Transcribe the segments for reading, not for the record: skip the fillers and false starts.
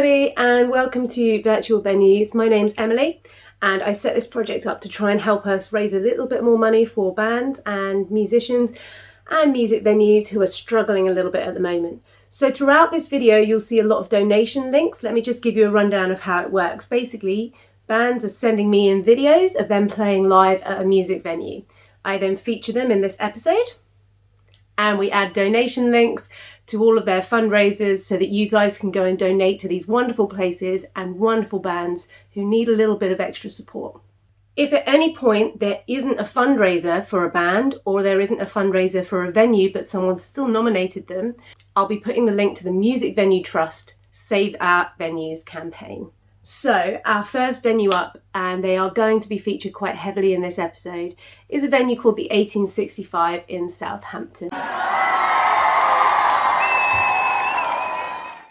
everybody and welcome to Virtual Venues. My name's Emily and I set this project up to try and help us raise a little bit more money for bands and musicians and music venues who are struggling a little bit at the moment. So throughout this video you'll see a lot of donation links. Let me just give you a rundown of how it works. Basically, bands are sending me in videos of them playing live at a music venue. I then feature them in this episode and we add donation links to all of their fundraisers so that you guys can go and donate to these wonderful places and wonderful bands who need a little bit of extra support. If at any point there isn't a fundraiser for a band or there isn't a fundraiser for a venue but someone's still nominated them, I'll be putting the link to the Music Venue Trust Save Our Venues campaign. So our first venue up, and they are going to be featured quite heavily in this episode, is a venue called the 1865 in Southampton.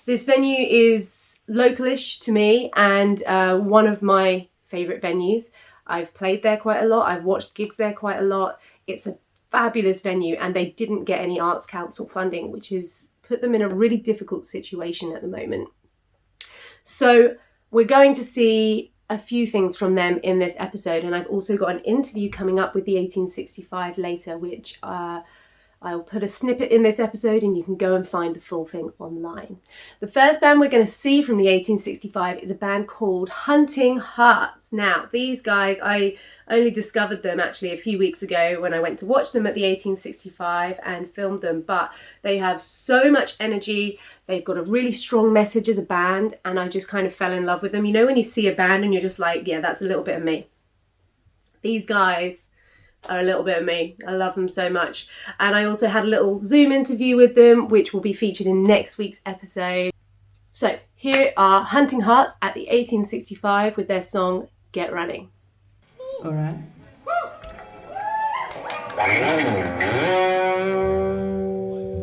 This venue is localish to me and one of my favourite venues. I've played there quite a lot, I've watched gigs there quite a lot. It's a fabulous venue and they didn't get any Arts Council funding, which has put them in a really difficult situation at the moment. So we're going to see a few things from them in this episode, and I've also got an interview coming up with the 1865 later, which I'll put a snippet in this episode and you can go and find the full thing online. The first band we're going to see from the 1865 is a band called Hunting Hearts. Now, these guys, I only discovered them actually a few weeks ago when I went to watch them at the 1865 and filmed them, but they have so much energy. They've got a really strong message as a band and I just kind of fell in love with them. You know when you see a band and you're just like, yeah, that's a little bit of me. These guys are a little bit of me. I love them so much. And I also had a little Zoom interview with them, which will be featured in next week's episode. So here are Hunting Hearts at the 1865 with their song Get Running. All right.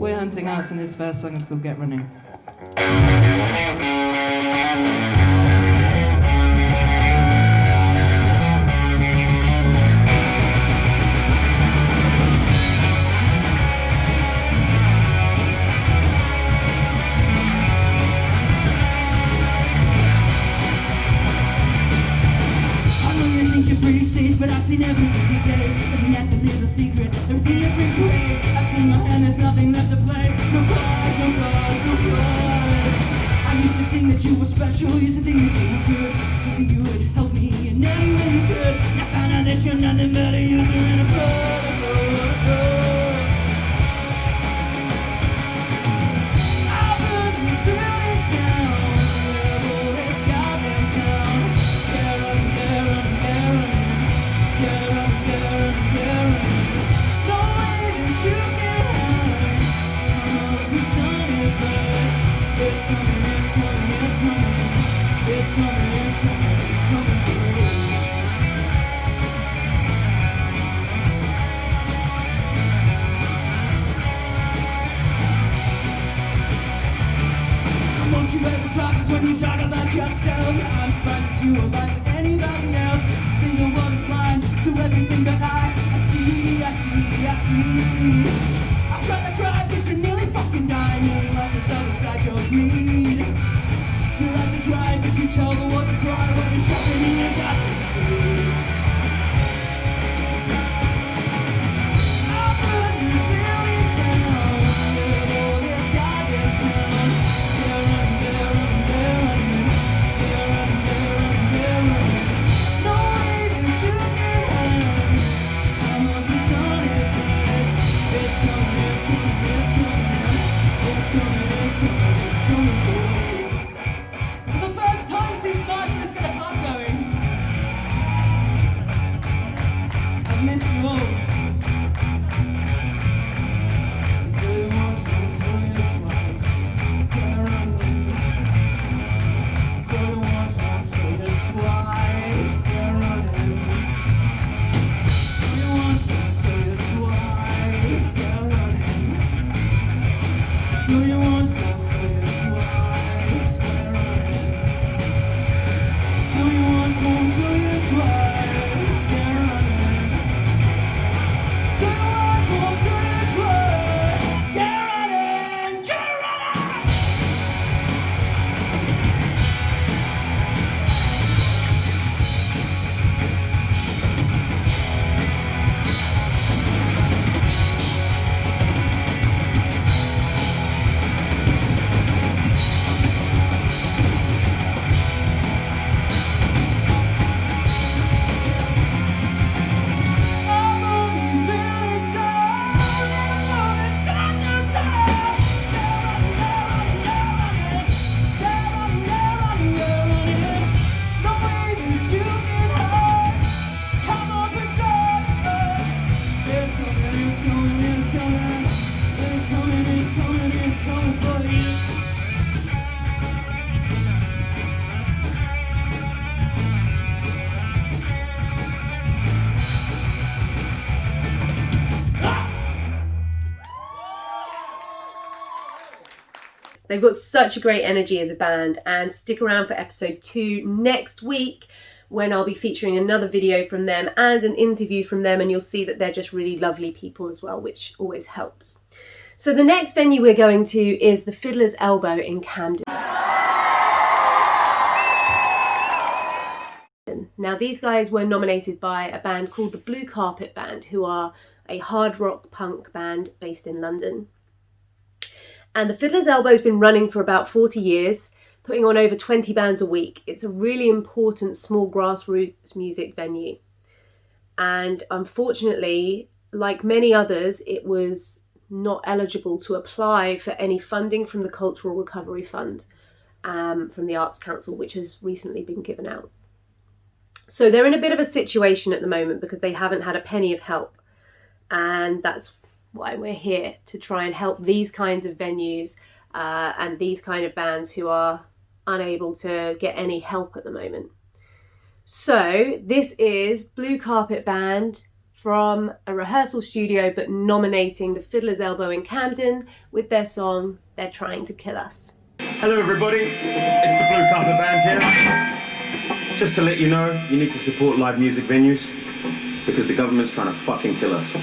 We're Hunting Hearts and this first song is called Get Running. But I've seen every detail, every nasty little secret, everything that brings you in. I've seen my hand, there's nothing left to play. No cause, no cause, no cause. I used to think that you were special, used to think that you were good. You think you would help me in any way you could. Now found out that you're nothing but a user and a fraud. I'll burn these buildings down, the boys got them down. They're running, they're running, they're running. Most you ever talk is when you talk about yourself. I'm surprised that you advise with anybody else. Think the world is blind to everything but I see. I tried, cause you're nearly fucking dying. Nearly lost yourself inside your greed. Your eyes are dry, but you tell the world to cry when you're shopping in your goddamn food. I'll burn these buildings down, live all this goddamn town. They're running, they're running, they're running. They're running, they're running, they're running. No way that you can hide. I'm a personified. It's coming, it's coming, it's coming. It's coming, it's coming, it's coming for you. For the first time since March, let's get a club going. I've missed you all. I'll tell you once, I'll tell you twice. Get running. I'll tell you once, I'll tell you twice. Get running. I'll tell you once, I'll tell you twice. Get running. I'll tell you once, I'll tell you twice. Get running. I'll tell you once, I'll tell you twice. Get running. They've got such a great energy as a band, and stick around for episode 2 next week when I'll be featuring another video from them and an interview from them, and you'll see that they're just really lovely people as well, which always helps. So the next venue we're going to is the Fiddler's Elbow in Camden. Now these guys were nominated by a band called the Blue Carpet Band, who are a hard rock punk band based in London. And the Fiddler's Elbow has been running for about 40 years, putting on over 20 bands a week. It's a really important small grassroots music venue. And unfortunately, like many others, it was not eligible to apply for any funding from the Cultural Recovery Fund, from the Arts Council, which has recently been given out. So they're in a bit of a situation at the moment because they haven't had a penny of help. And that's why we're here, to try and help these kinds of venues and these kind of bands who are unable to get any help at the moment. So this is Blue Carpet Band from a rehearsal studio, but nominating the Fiddler's Elbow in Camden with their song They're Trying to Kill Us. Hello everybody, it's the Blue Carpet Band here. Just to let you know, you need to support live music venues because the government's trying to fucking kill us.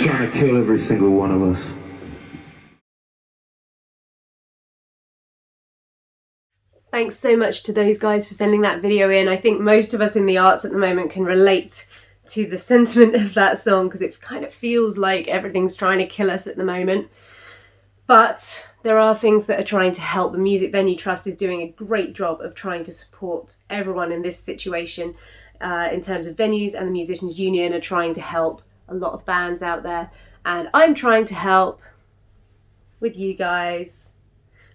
Trying to kill every single one of us. Thanks so much to those guys for sending that video in. I think most of us in the arts at the moment can relate to the sentiment of that song because it kind of feels like everything's trying to kill us at the moment. But there are things that are trying to help. The Music Venue Trust is doing a great job of trying to support everyone in this situation in terms of venues, and the Musicians Union are trying to help a lot of bands out there, and I'm trying to help with you guys.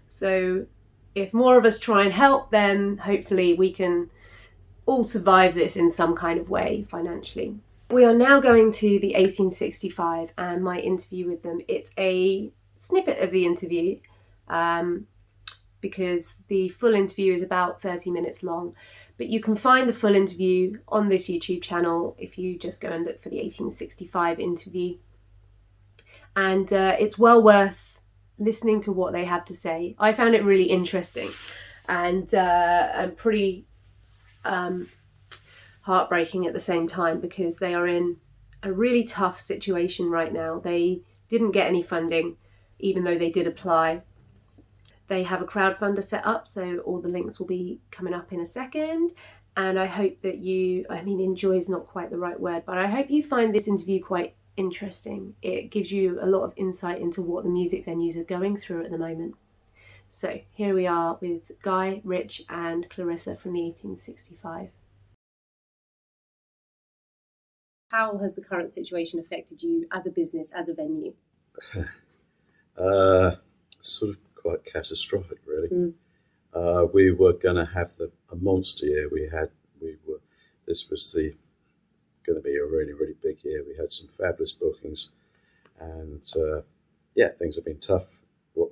So if more of us try and help, then hopefully we can all survive this in some kind of way financially. We are now going to the 1865 and my interview with them. It's a snippet of the interview because the full interview is about 30 minutes long. But you can find the full interview on this YouTube channel if you just go and look for the 1865 interview. And it's well worth listening to what they have to say. I found it really interesting and pretty heartbreaking at the same time, because they are in a really tough situation right now. They didn't get any funding, even though they did apply. They have a crowdfunder set up, so all the links will be coming up in a second. And I hope that enjoy is not quite the right word, but I hope you find this interview quite interesting. It gives you a lot of insight into what the music venues are going through at the moment. So here we are with Guy, Rich and Clarissa from the 1865. How has the current situation affected you as a business, as a venue? Sort of quite catastrophic, really. We were going to have a monster year. This was going to be a really, really big year. We had some fabulous bookings, and things have been tough.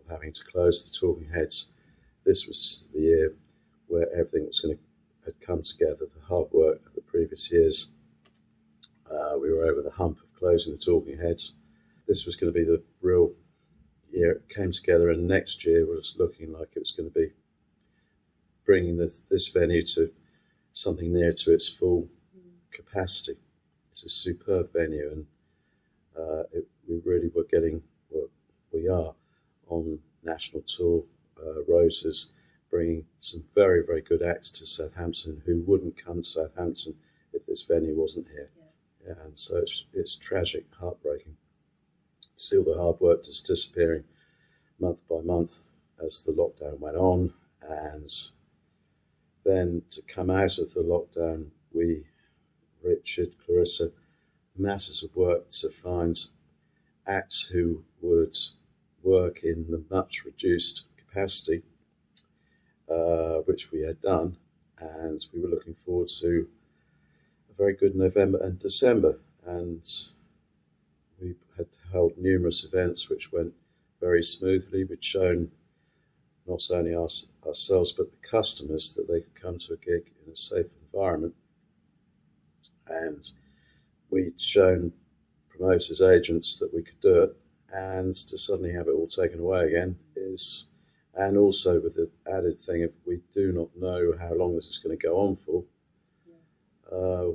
Having to close the Talking Heads. This was the year where everything had come together. The hard work of the previous years. We were over the hump of closing the Talking Heads. This was going to be the real year it came together, and next year was looking like it was going to be bringing this venue to something near to its full capacity. It's a superb venue, and we really were getting what we are on national tour. Roses bringing some very, very good acts to Southampton who wouldn't come to Southampton if this venue wasn't here. Yeah, and so it's tragic, heartbreaking. See all the hard work just disappearing month by month as the lockdown went on, and then to come out of the lockdown, Richard, Clarissa, masses of work to find acts who would work in the much reduced capacity, which we had done, and we were looking forward to a very good November and December, and we had held numerous events which went very smoothly. We'd shown not only ourselves but the customers that they could come to a gig in a safe environment, and we'd shown promoters, agents that we could do it, and to suddenly have it all taken away again and also with the added thing of we do not know how long this is going to go on for.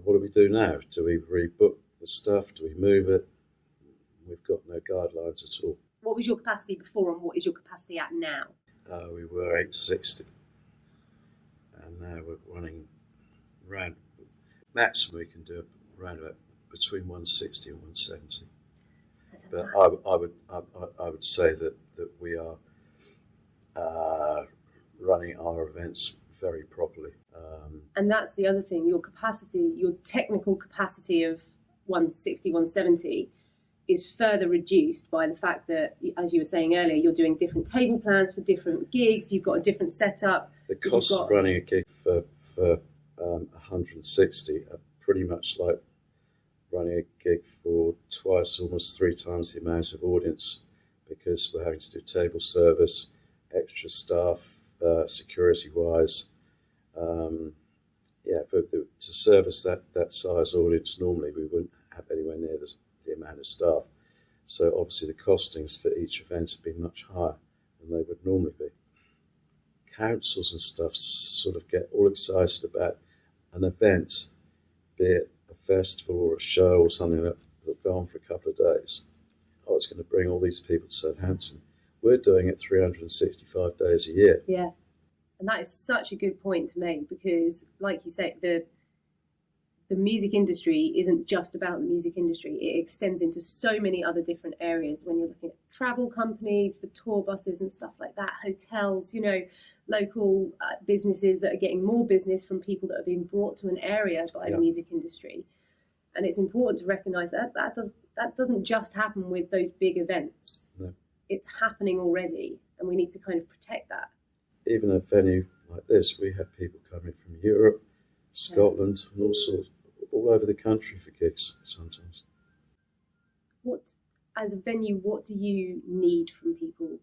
What do we do now? Do we rebook the stuff? Do we move it? We've got no guidelines at all. What was your capacity before and what is your capacity at now? We were 860, and now we're running around, maximum we can do around about between 160 and 170. But I would say that we are running our events very properly. And that's the other thing, your capacity, your technical capacity of 160, 170 is further reduced by the fact that, as you were saying earlier, you're doing different table plans for different gigs, you've got a different setup. The costs of running a gig for 160 are pretty much like running a gig for twice, almost three times the amount of audience, because we're having to do table service, extra staff, security-wise. To service that size audience, normally we wouldn't have anywhere near the amount of staff. So obviously the costings for each event have been much higher than they would normally be. Councils and stuff sort of get all excited about an event, be it a festival or a show or something that will go on for a couple of days. Oh, it's going to bring all these people to Southampton. We're doing it 365 days a year. Yeah. And that is such a good point to make, because like you say, the music industry isn't just about the music industry. It extends into so many other different areas. When you're looking at travel companies for tour buses and stuff like that, hotels, local businesses that are getting more business from people that are being brought to an area by the music industry. And it's important to recognise that doesn't just happen with those big events. No. It's happening already, and we need to kind of protect that. Even a venue like this, we have people coming from Europe, Scotland, and all over the country for gigs sometimes. What, as a venue, what do you need from people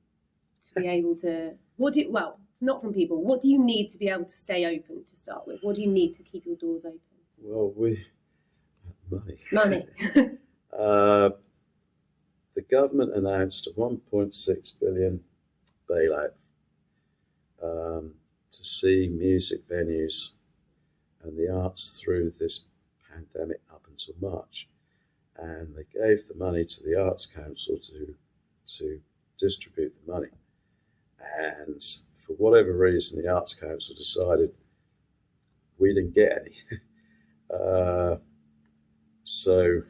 to be able to? Well, not from people. What do you need to be able to stay open to start with? What do you need to keep your doors open? Well, money. Money. The government announced a 1.6 billion bailout to see music venues and the arts through this pandemic up until March. And they gave the money to the Arts Council to distribute the money. And for whatever reason, the Arts Council decided we didn't get any. So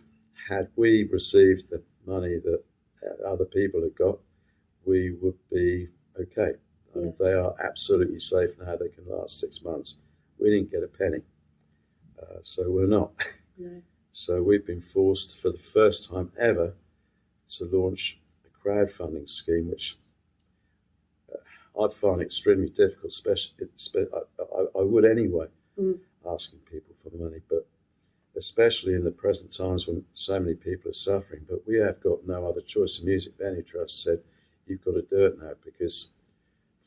had we received the money that other people had got, we would be okay. I mean, they are absolutely safe now. They can last 6 months. We didn't get a penny. So we're not. No. So we've been forced for the first time ever to launch a crowdfunding scheme, which I find extremely difficult, I would anyway, asking people for money, but especially in the present times when so many people are suffering. But we have got no other choice. The Music Venue Trust said, you've got to do it now because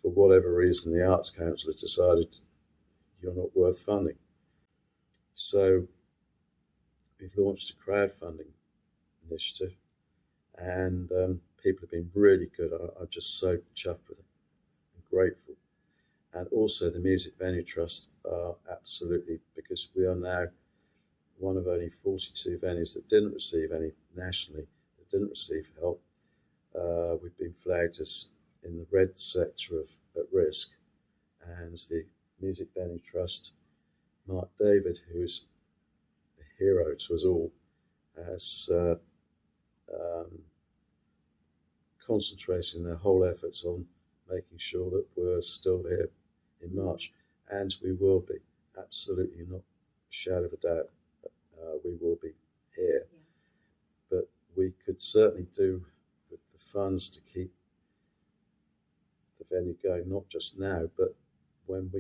for whatever reason the Arts Council has decided you're not worth funding. So we've launched a crowdfunding initiative, and people have been really good. I'm just so chuffed with it and grateful. And also the Music Venue Trust are absolutely, because we are now one of only 42 venues that didn't receive any nationally, that didn't receive help. We've been flagged as in the red sector of at risk, and the Music Venue Trust, Mark David, who is a hero to us all, has concentrating their whole efforts on making sure that we're still here in March, and we will be, absolutely not a shadow of a doubt. We will be here, but we could certainly do with the funds to keep the venue going, not just now, but when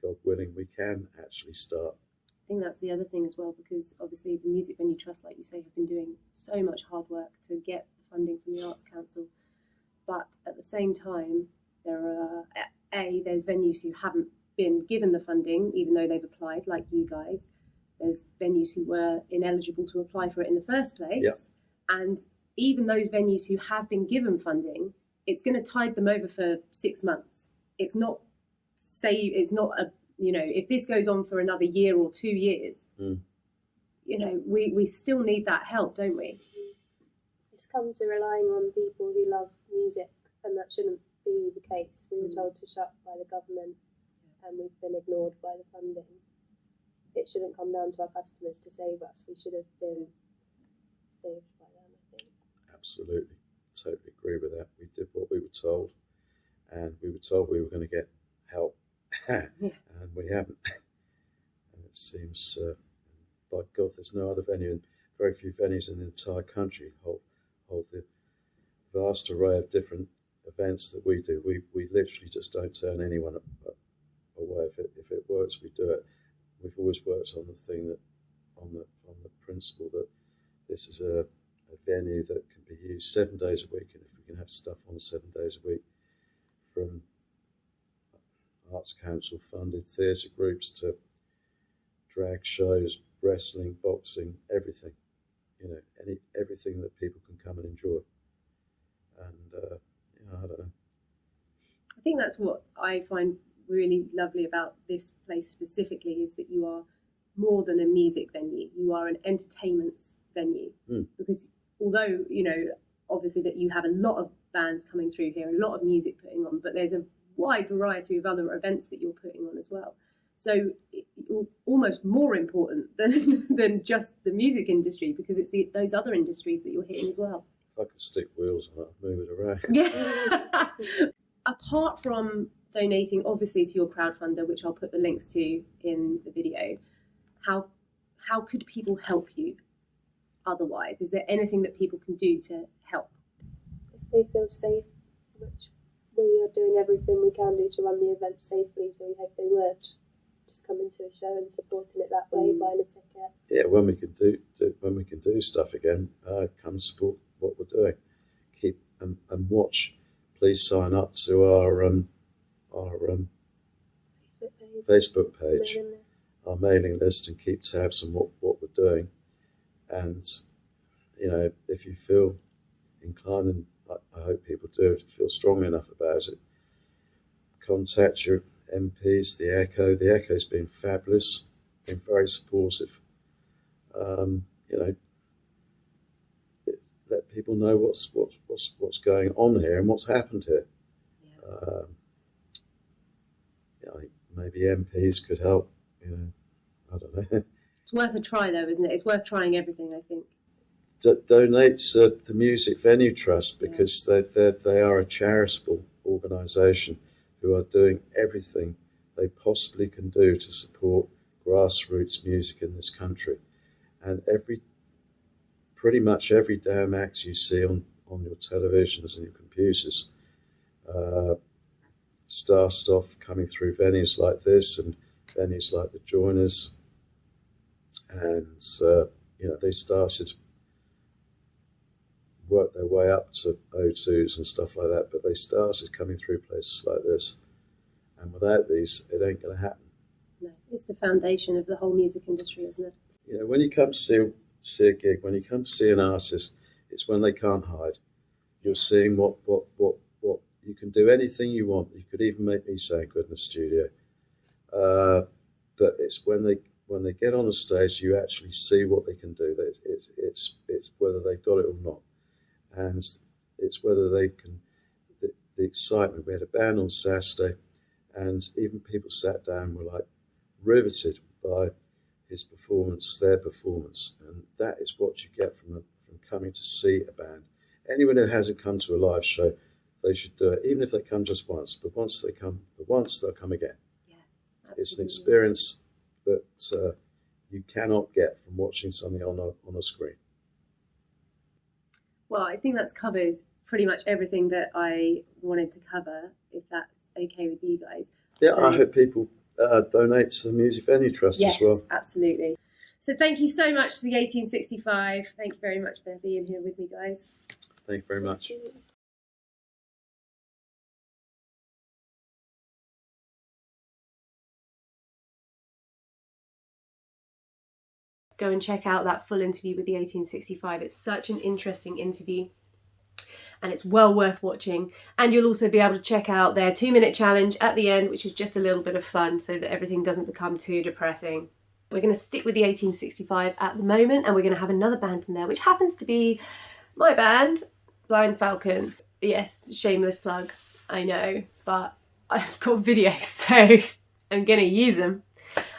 God willing, we can actually start. I think that's the other thing as well, because obviously the Music Venue Trust, like you say, have been doing so much hard work to get the funding from the Arts Council, but at the same time, there are there's venues who haven't been given the funding, even though they've applied, like you guys. There's venues who were ineligible to apply for it in the first place. And even those venues who have been given funding, it's going to tide them over for 6 months. It's not if this goes on for another year or 2 years, we still need that help, don't we? It's come to relying on people who love music, and that shouldn't be the case. We were told to shut by the government, and we've been ignored by the funding. It shouldn't come down to our customers to save us. We should have been saved by them, I think. Absolutely. Totally agree with that. We did what we were told, and we were told we were going to get help, and we haven't. And it seems, by God, there's no other venue, and very few venues in the entire country hold the vast array of different events that we do. We literally just don't turn anyone away. If it works, we do it. We've always worked on the thing that, on the principle that this is a venue that can be used 7 days a week, and if we can have stuff on 7 days a week from Arts Council funded theatre groups to drag shows, wrestling, boxing, everything, everything that people can come and enjoy. And I don't know. I think that's what I find really lovely about this place specifically, is that you are more than a music venue. You are an entertainment venue. Because although, obviously that you have a lot of bands coming through here, a lot of music putting on, but there's a wide variety of other events that you're putting on as well. So it's almost more important than just the music industry, because it's those other industries that you're hitting as well. If I could stick wheels on it, I'd move it around. Yeah. Apart from donating, obviously, to your crowdfunder, which I'll put the links to in the video, how could people help you otherwise? Is there anything that people can do to help? If they feel safe, which we are doing everything we can do to run the event safely, so we hope they would just come into a show and supporting it that way, buying a ticket. yeah, when we can do stuff again, come support what we're doing. Keep and watch. Please sign up to our Facebook page, our mailing list, and keep tabs on what we're doing. And if you feel inclined, and I hope people do, feel strong enough about it, contact your MPs, the Echo. The Echo's been fabulous, been very supportive. Let people know what's going on here and what's happened here. Yeah. I think maybe MPs could help. I don't know. It's worth a try, though, isn't it? It's worth trying everything, I think. Donate to the Music Venue Trust, because they are a charitable organisation who are doing everything they possibly can do to support grassroots music in this country. And pretty much every damn act you see on your televisions and your computers started off coming through venues like this and venues like the Joiners. And, they started, worked their way up to O2s and stuff like that, but they started coming through places like this. And without these, it ain't going to happen. No, it's the foundation of the whole music industry, isn't it? When you come to see a gig, when you come to see an artist, it's when they can't hide. You're seeing what you can do, anything you want. You could even make me sound good in the studio. But it's when they get on the stage, you actually see what they can do. It's whether they've got it or not, and it's whether they can. The excitement. We had a band on Saturday, and even people sat down and were like riveted by his performance, their performance, and that is what you get from coming to see a band. Anyone who hasn't come to a live show, they should do it, even if they come just once. But once they come, they'll come again. Yeah, absolutely. It's an experience that you cannot get from watching something on a screen. Well, I think that's covered pretty much everything that I wanted to cover, if that's okay with you guys. Yeah, so, I hope people donate to the Music Venue Trust as well. Yes, absolutely. So thank you so much to the 1865. Thank you very much for being here with me, guys. Thank you very much. Go and check out that full interview with the 1865. It's such an interesting interview and it's well worth watching. And you'll also be able to check out their 2-minute challenge at the end, which is just a little bit of fun so that everything doesn't become too depressing. We're going to stick with the 1865 at the moment, and we're going to have another band from there, which happens to be my band, Blind Falcon. Yes, shameless plug, I know, but I've got videos, so I'm going to use them.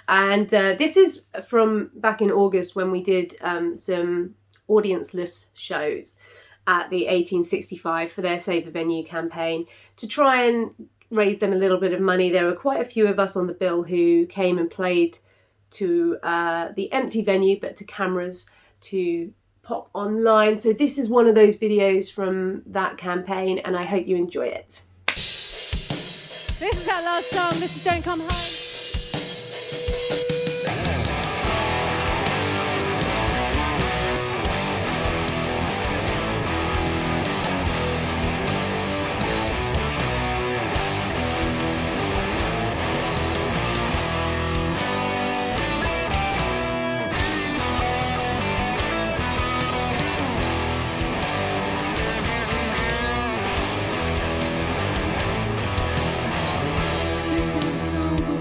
And this is from back in August when we did some audienceless shows at the 1865 for their Save the Venue campaign to try and raise them a little bit of money. There were quite a few of us on the bill who came and played to the empty venue, but to cameras to pop online. So this is one of those videos from that campaign, and I hope you enjoy it. This is our last song. This is Don't Come Home. Songs will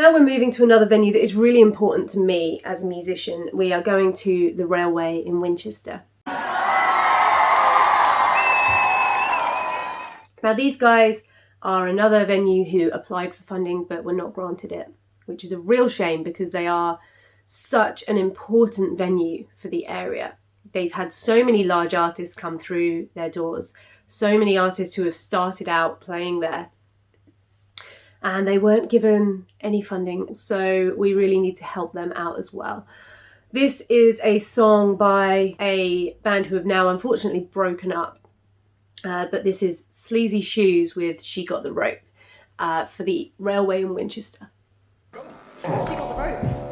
Now we're moving to another venue that is really important to me as a musician. We are going to the Railway in Winchester. Now these guys are another venue who applied for funding but were not granted it, which is a real shame because they are such an important venue for the area. They've had so many large artists come through their doors, so many artists who have started out playing there, and they weren't given any funding, so we really need to help them out as well. This is a song by a band who have now unfortunately broken up, but this is SleazyShoes with She Got the Rope for the Railway in Winchester. She got the rope.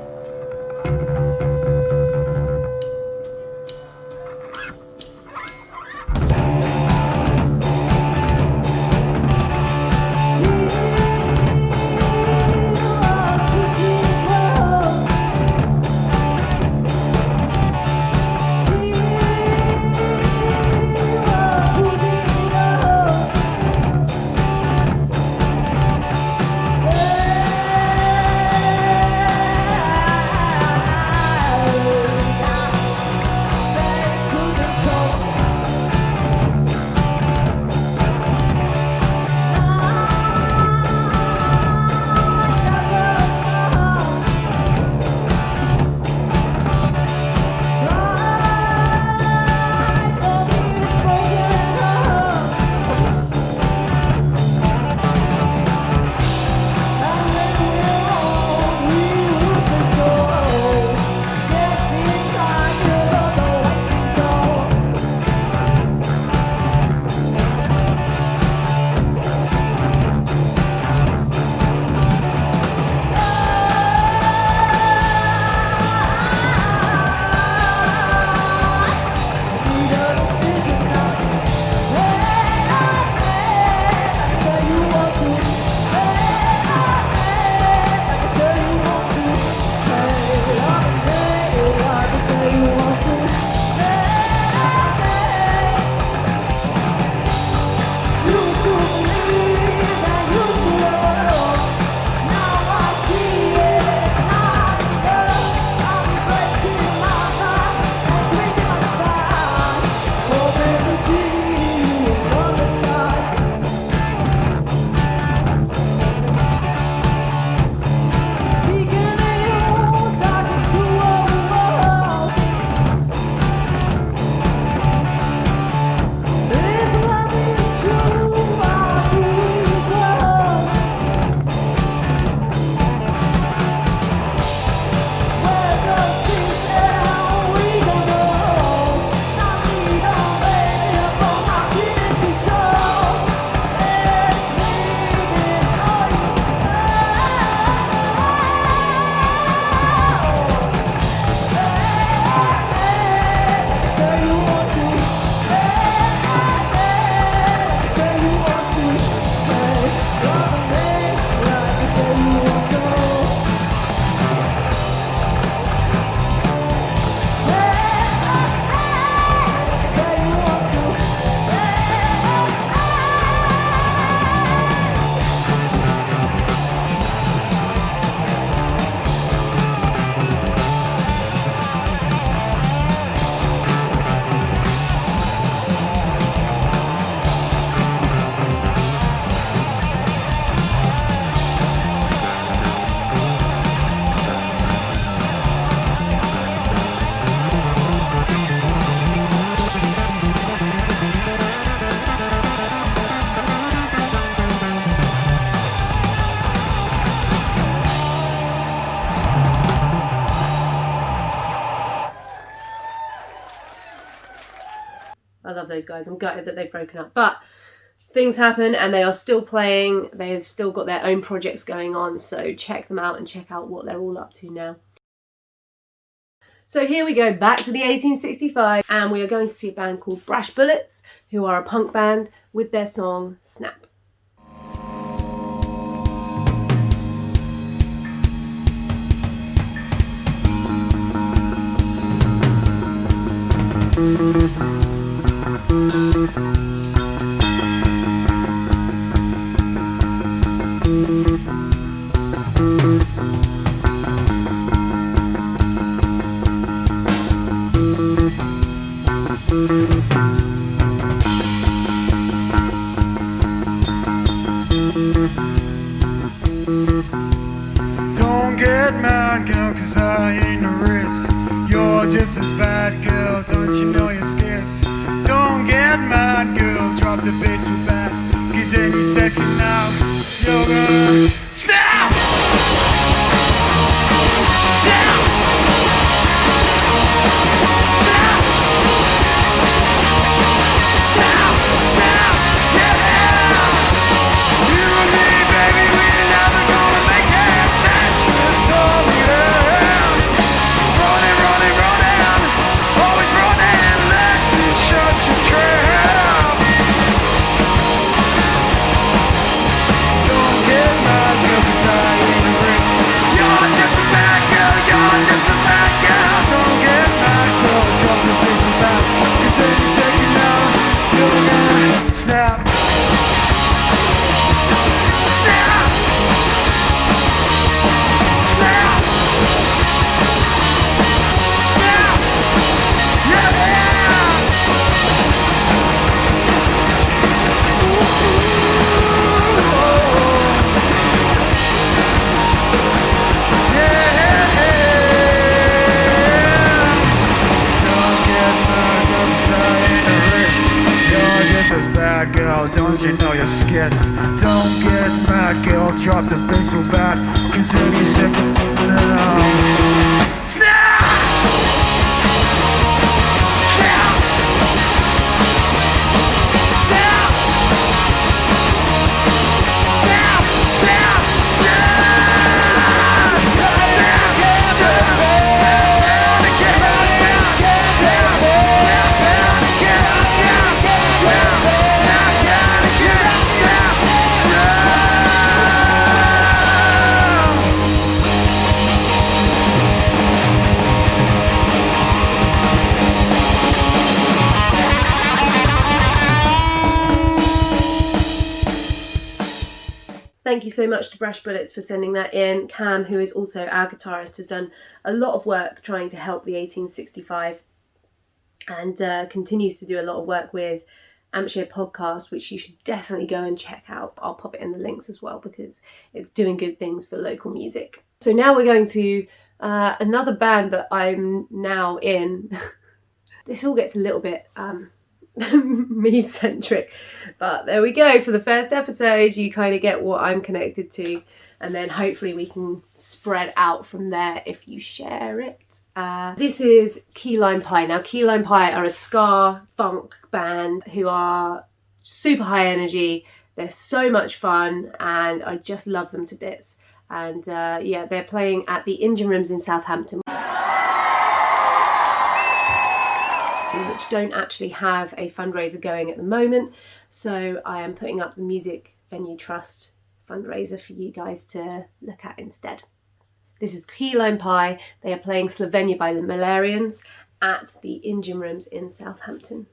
I love those guys. I'm gutted that they've broken up, but things happen and they are still playing. They've still got their own projects going on, so check them out and check out what they're all up to now. So here we go back to the 1865, and we are going to see a band called Brash Bullets, who are a punk band, with their song Snap. Don't get mad, girl, cause I ain't no risk. You're just as bad, girl, don't you know you're scarce? Don't get mad, girl, drop the bass real bad, cause any second now, you're gonna snap! Snap! Snap! Snap! Yeah! You and me, baby, we're never gonna make it. That's just all we have. Running, running, running, always running. Let's just shut your trap. Don't get mad, girl, 'cause I ain't a risk. You're just as bad, girl. You're just as bad, girl. Don't get mad, girl. Drop the bass and back. 'Cause any second now, you're gonna snap. Snap! Snap! Snap! Yeah! Bad girl, don't you know your skits? Don't get mad, girl, drop the bass real bad, 'cause any second now. Snap! Snap! Snap! Snap! Snap! Thank you so much to Brash Bullets for sending that in. Cam, who is also our guitarist, has done a lot of work trying to help the 1865 and continues to do a lot of work with Ampshire podcast, which you should definitely go and check out. I'll pop it in the links as well because it's doing good things for local music. So now we're going to another band that I'm now in. This all gets a little bit me-centric, but there we go. For the first episode, you kind of get what I'm connected to, and then hopefully we can spread out from there if you share it. This is Key Lime Pie. Now, Key Lime Pie are a ska funk band who are super high energy. They're so much fun, and I just love them to bits. And yeah, they're playing at the Engine Rooms in Southampton, which don't actually have a fundraiser going at the moment. So I am putting up the Music Venue Trust fundraiser for you guys to look at instead. This is Key Lime Pie. They are playing Slovenia by the Malarians at the Engine Rooms in Southampton.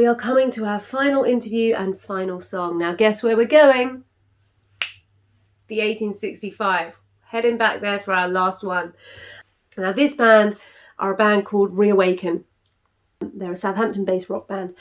we are coming to our final interview and final song. Now, guess where we're going? The 1865. Heading back there for our last one. Now, this band are a band called Reawaken. They're a Southampton-based rock band,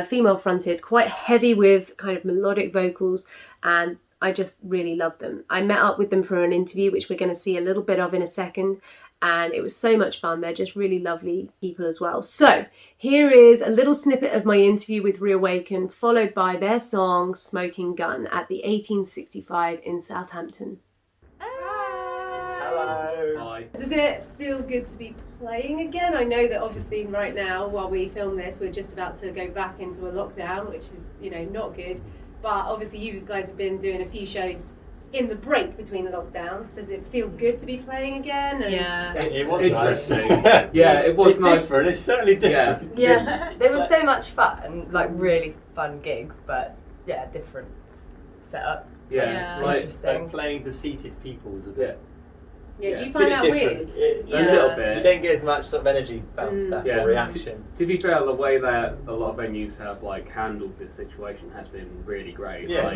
female-fronted, quite heavy with kind of melodic vocals, and I just really love them. I met up with them for an interview, which we're going to see a little bit of in a second, and it was so much fun. They're just really lovely people as well. So here is a little snippet of my interview with Reawaken, followed by their song Smoking Gun at the 1865 in Southampton. Hello. Hi. Does it feel good to be playing again? I know that obviously right now, while we film this, we're just about to go back into a lockdown, which is, you know, not good. But obviously you guys have been doing a few shows in the break between the lockdowns. Does it feel good to be playing again? And Yeah. It was Interesting. nice. Yeah, it was it's nice. different. It's certainly different. Yeah, it was so much fun, like really fun gigs, but yeah, different setup. Yeah. Yeah. Like, Interesting. Playing to seated people was a bit. Yeah, do you it's find a that bit weird? different. Yeah. A little You bit. don't get as much sort of energy bounce back Yeah. or reaction. To be fair, the way that a lot of venues have like handled this situation has been really great. Yeah.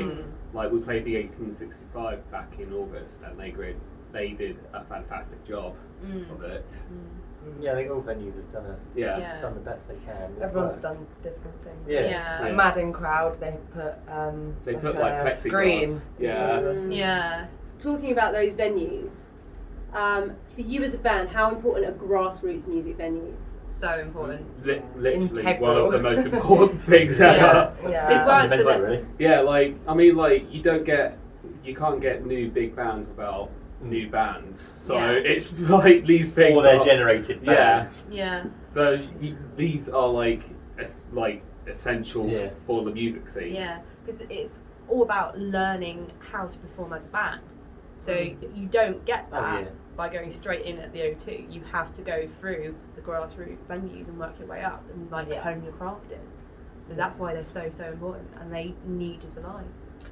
Like we played the 1865 back in August, and they did a fantastic job of it. Yeah, I think all venues have done Yeah. done the best they can. It's Everyone's worked. done different things. Yeah. Yeah. Like Madden Crowd, they put They like put a like screen. plexiglass. Yeah. Yeah. Talking about those venues, for you as a band, how important are grassroots music venues? So important. Literally Integral. one of the most important things ever. Yeah. Big one for Fundamental, the- really. Yeah, like I mean, like you can't get new big bands without new bands. So Yeah. it's like these things. Or they're are- generated Yeah. bands. Yeah. So these are like essential Yeah. for the music scene. Yeah, because it's all about learning how to perform as a band. So you don't get that by going straight in at the O2. You have to go through the grassroots venues and work your way up and hone your craft in. So that's why they're so important, and they need to survive.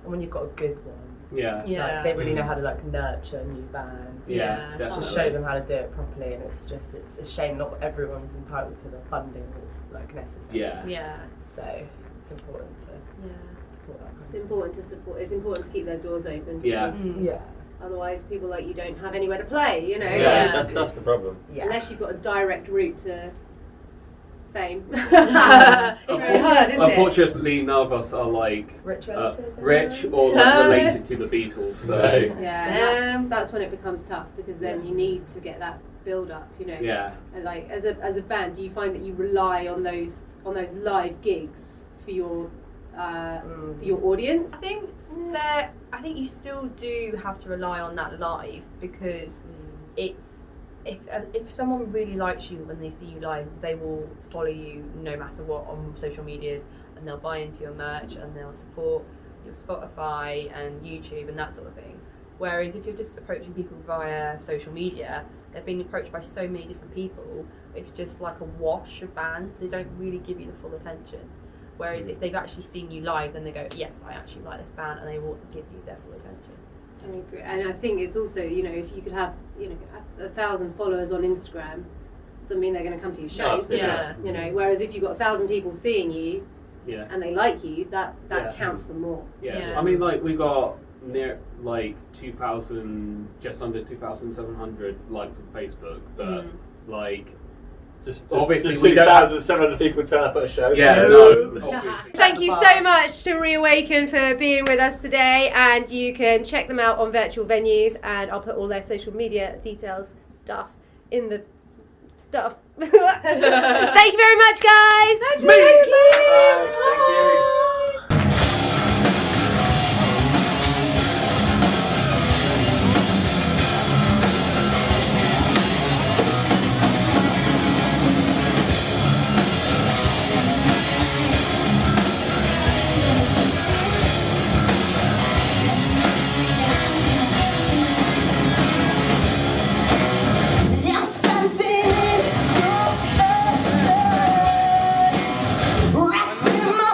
And when you've got a good one, Yeah. like, they really know how to like nurture new bands. Yeah, Just definitely. show them how to do it properly, and it's a shame not everyone's entitled to the funding that's like necessary. Yeah. Yeah. So it's important to support that kind It's important to support. It's important to keep their doors open. Yeah. because Yeah. Otherwise, people like you don't have anywhere to play. You know. Yeah, It's- that's the problem. Yeah. Unless you've got a direct route to fame. It's very hard, isn't it? Unfortunately, none of us are like Rich relative. rich or like related to the Beatles. So Yeah, that's when it becomes tough, because then you need to get that build up, you know. yeah. And like as a band, do you find that you rely on those live gigs for your audience? I think you still do have to rely on that live, because it's if someone really likes you when they see you live, they will follow you no matter what on social medias, and they'll buy into your merch and they'll support your Spotify and YouTube and that sort of thing. Whereas if you're just approaching people via social media, they're being approached by so many different people, it's just like a wash of bands. They don't really give you the full attention. Whereas if they've actually seen you live, then they go, yes, I actually like this band, and they will give you their full attention. I agree. And I think it's also, you know, if you could have, you know, 1,000 followers on Instagram, doesn't mean they're going to come to your shows, does Yeah. it? You know, whereas if you've got 1,000 people seeing you Yeah. and they like you, that Yeah. counts for more. Yeah. Yeah. I mean, like we got near like 2,000, just under 2,700 likes on Facebook, but like Just obviously the we don't have- 2,700 people turn up at a show. yeah, No. no, obviously. Thank you so much to Reawaken for being with us today, and you can check them out on virtual venues, and I'll put all their social media details stuff in the stuff. Thank you very much, guys. Thank you. Thank you. I'm standing wrapped in my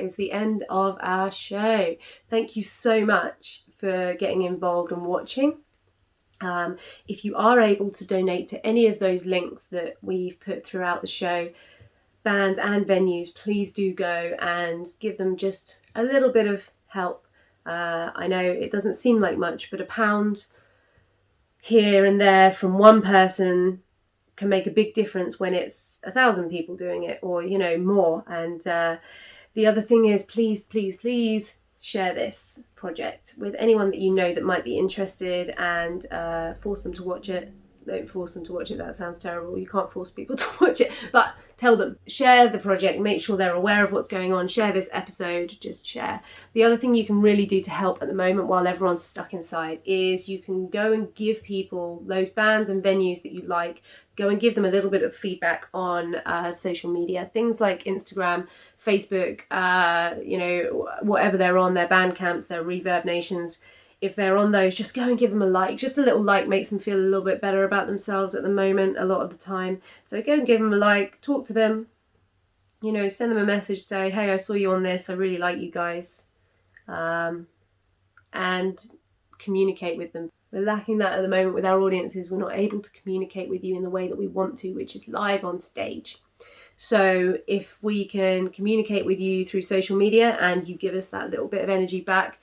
is the end of our show. Thank you so much for getting involved and watching. If you are able to donate to any of those links that we've put throughout the show, bands and venues, please do go and give them just a little bit of help. I know it doesn't seem like much, but £1 here and there from one person can make a big difference when it's 1,000 people doing it, or more. And the other thing is, please share this project with anyone that you know that might be interested, and force them to watch it. Don't force them to watch it, that sounds terrible. You can't force people to watch it, but tell them. Share the project, make sure they're aware of what's going on. Share this episode, just share. The other thing you can really do to help at the moment while everyone's stuck inside is you can go and give people, those bands and venues that you like, go and give them a little bit of feedback on social media. Things like Instagram, Facebook, whatever they're on, their Bandcamps, their Reverb Nations. If they're on those, just go and give them a like. Just a little like makes them feel a little bit better about themselves at the moment, a lot of the time. So go and give them a like, talk to them, send them a message, say, hey, I saw you on this, I really like you guys. And communicate with them. We're lacking that at the moment with our audiences. We're not able to communicate with you in the way that we want to, which is live on stage. So if we can communicate with you through social media and you give us that little bit of energy back,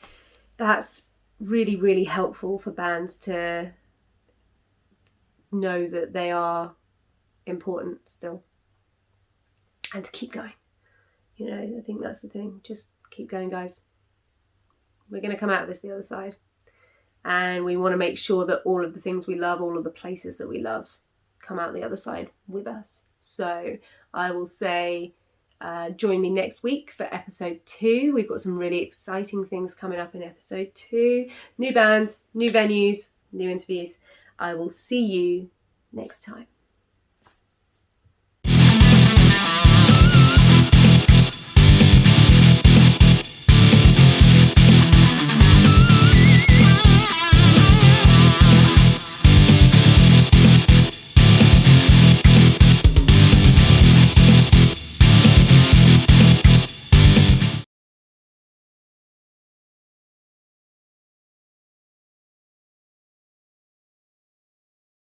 that's really, really helpful for bands to know that they are important still, and to keep going. I think that's the thing. Just keep going, guys. We're going to come out of this the other side, and we want to make sure that all of the things we love, all of the places that we love, come out the other side with us. So I will say, join me next week for episode 2. We've got some really exciting things coming up in episode 2. New bands, new venues, new interviews. I will see you next time.